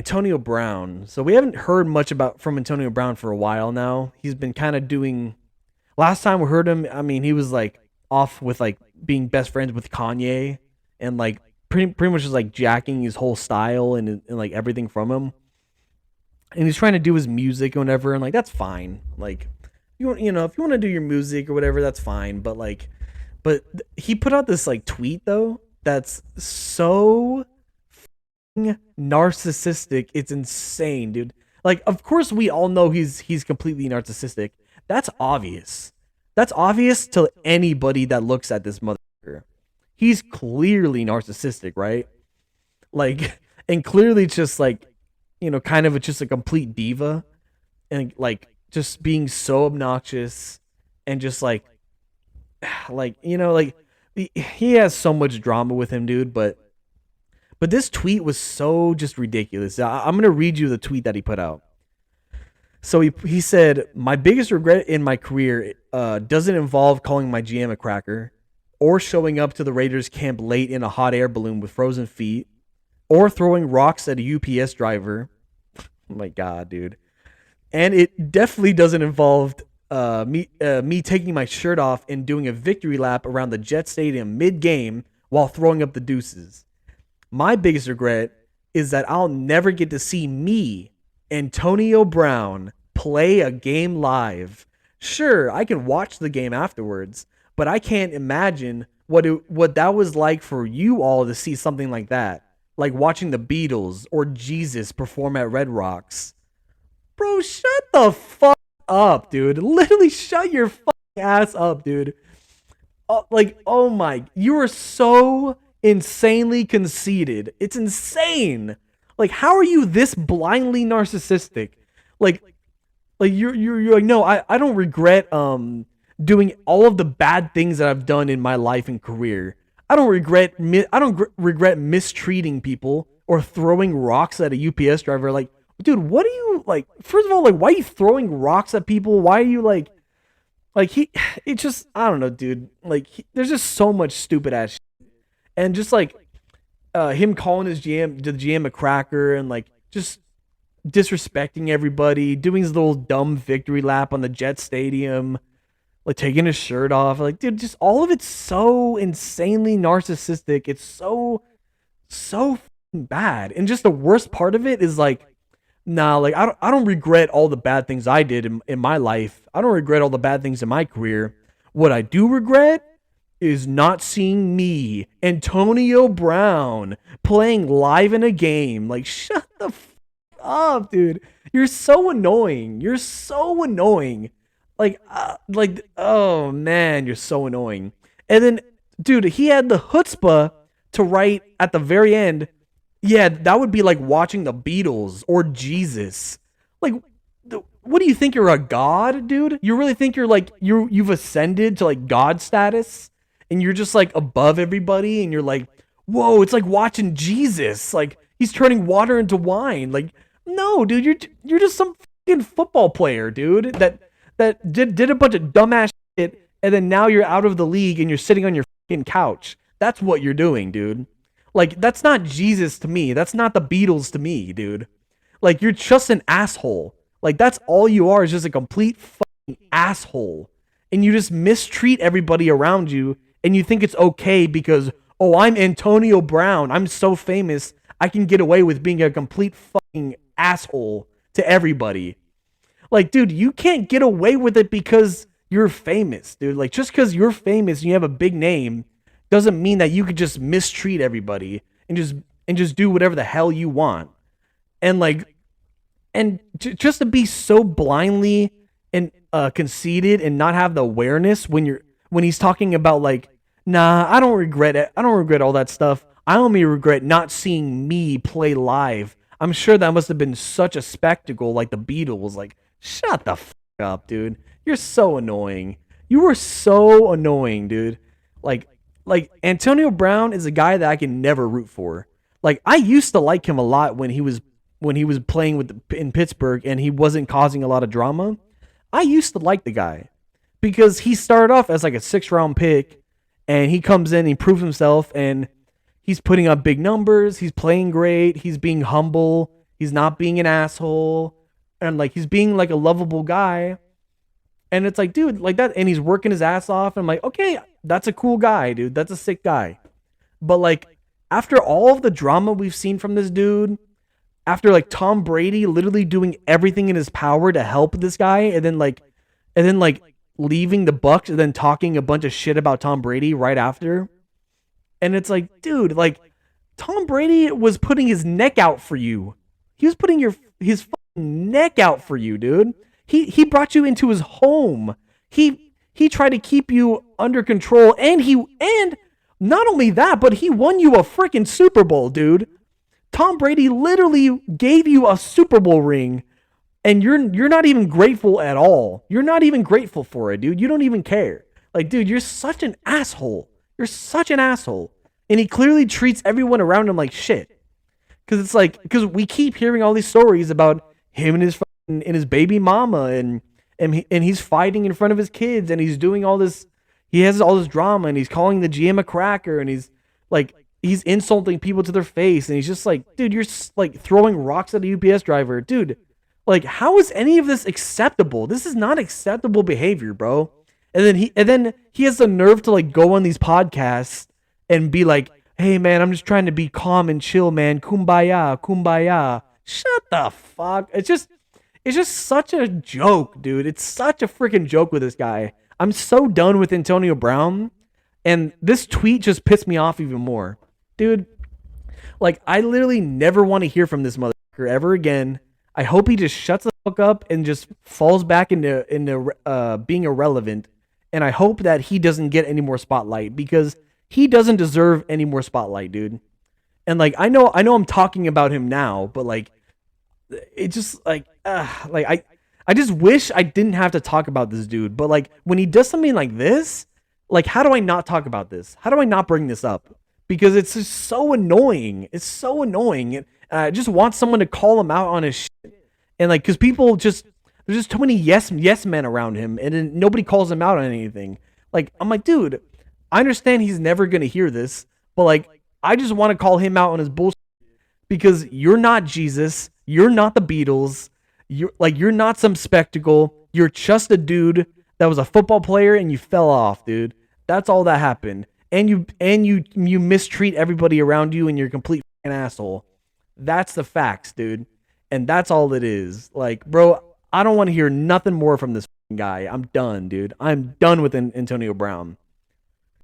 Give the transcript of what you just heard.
Antonio Brown. So we haven't heard much about from Antonio Brown for a while now. He's been kind of doing. Last time we heard him, I mean, he was like off with like being best friends with Kanye and like pretty much just like jacking his whole style and like everything from him. And he's trying to do his music or whatever, and like that's fine. Like if you want to do your music or whatever, that's fine. But like, he put out this like tweet though that's so narcissistic. It's insane, dude. Like, of course, we all know he's completely narcissistic. That's obvious. That's obvious to anybody that looks at this motherfucker. He's clearly narcissistic, right? Like, and clearly just like, kind of just a complete diva, and like just being so obnoxious, and just like he has so much drama with him, dude. But this tweet was so just ridiculous. I'm gonna read you the tweet that he put out. So he said, "My biggest regret in my career doesn't involve calling my GM a cracker, or showing up to the Raiders camp late in a hot air balloon with frozen feet, or throwing rocks at a UPS driver." Oh my God, dude. And it definitely doesn't involve me taking my shirt off and doing a victory lap around the Jet Stadium mid-game while throwing up the deuces. My biggest regret is that I'll never get to see me, Antonio Brown, play a game live. Sure, I can watch the game afterwards, but I can't imagine what that was like for you all to see something like that. Like watching the Beatles or Jesus perform at Red Rocks. Bro, shut the fuck up, dude. Literally shut your fucking ass up, dude. Oh my, you are so insanely conceited. It's insane. Like, how are you this blindly narcissistic? Like you're like, no, I don't regret doing all of the bad things that I've done in my life and career. I don't regret mistreating people or throwing rocks at a UPS driver. Like, dude, what are you like? First of all, like, why are you throwing rocks at people? Why are you like it's just, I don't know, dude. Like, there's just so much stupid ass shit. And just like him calling the GM a cracker, and like just disrespecting everybody, doing his little dumb victory lap on the Jet Stadium, like taking his shirt off. Like, dude, just all of it's so insanely narcissistic. It's so bad. And just the worst part of it is like, nah, like I don't regret all the bad things I did in my life. I don't regret all the bad things in my career. What I do regret is not seeing me, Antonio Brown, playing live in a game. Like, shut the f up, dude. You're so annoying. You're so annoying. Oh man, you're so annoying. And then, dude, he had the chutzpah to write at the very end, yeah, that would be like watching the Beatles or Jesus. Like, what do you think, you're a god, dude? You really think you've ascended to like god status, and you're just like above everybody, and you're like, whoa, it's like watching Jesus. Like, he's turning water into wine. Like, no, dude, you're just some fucking football player, dude, that did a bunch of dumbass shit, and then now you're out of the league and you're sitting on your fucking couch. That's what you're doing, dude. Like, that's not Jesus to me. That's not the Beatles to me, dude. Like, you're just an asshole. Like, that's all you are, is just a complete fucking asshole. And you just mistreat everybody around you, and you think it's okay because, oh, I'm Antonio Brown. I'm so famous. I can get away with being a complete fucking asshole to everybody. Like, dude, you can't get away with it because you're famous, dude. Like, just because you're famous and you have a big name doesn't mean that you could just mistreat everybody and just do whatever the hell you want. And like, just to be so blindly and conceited and not have the awareness when he's talking about like, nah, I don't regret it. I don't regret all that stuff. I only regret not seeing me play live. I'm sure that must have been such a spectacle, like the Beatles. Like, shut the fuck up, dude. You're so annoying. You were so annoying, dude. Like Antonio Brown is a guy that I can never root for. Like, I used to like him a lot when he was playing in Pittsburgh and he wasn't causing a lot of drama. I used to like the guy because he started off as like a 6th-round pick, and he comes in, he proves himself, and he's putting up big numbers. He's playing great. He's being humble. He's not being an asshole. And like he's being like a lovable guy. And it's like, dude, like that, and he's working his ass off. And I'm like, okay, that's a cool guy, dude. That's a sick guy. But like, after all of the drama we've seen from this dude, after like Tom Brady literally doing everything in his power to help this guy, and then like leaving the Bucks and then talking a bunch of shit about Tom Brady right after. And it's like, dude, like Tom Brady was putting his neck out for you. He was putting his fucking neck out for you, dude. He brought you into his home. He tried to keep you under control, and not only that, but he won you a freaking Super Bowl, dude. Tom Brady literally gave you a Super Bowl ring, and you're not even grateful at all. You're not even grateful for it, dude. You don't even care. Like, dude, you're such an asshole. You're such an asshole. And he clearly treats everyone around him like shit. Cause it's like, cause we keep hearing all these stories about him and his baby mama, and he's fighting in front of his kids, and he's doing all this. He has all this drama, and he's calling the GM a cracker, and he's insulting people to their face, and he's just like, dude, you're like throwing rocks at a UPS driver, dude. Like, how is any of this acceptable? This is not acceptable behavior, bro. And then he has the nerve to like go on these podcasts and be like, hey man, I'm just trying to be calm and chill, man. Kumbaya, kumbaya. Shut the fuck. It's just such a joke, dude. It's such a freaking joke with this guy. I'm so done with Antonio Brown. And this tweet just pissed me off even more. Dude, like, I literally never want to hear from this motherfucker ever again. I hope he just shuts the fuck up and just falls back into being irrelevant. And I hope that he doesn't get any more spotlight, because he doesn't deserve any more spotlight, dude. And like, I know I'm talking about him now, but like, it just I just wish I didn't have to talk about this dude. But like, when he does something like this, like, how do I not talk about this? How do I not bring this up? Because it's just so annoying. It's so annoying. And I just want someone to call him out on his shit. And like, because people just, there's just too many yes men around him, and then nobody calls him out on anything. Like, I'm like, dude, I understand he's never gonna hear this, but like, I just want to call him out on his bullshit, because you're not Jesus, you're not the Beatles, you're not some spectacle. You're just a dude that was a football player and you fell off, dude. That's all that happened. And you mistreat everybody around you, and you're a complete fucking asshole. That's the facts, dude. And that's all it is. Like, bro, I don't want to hear nothing more from this guy. I'm done, dude. I'm done with Antonio Brown.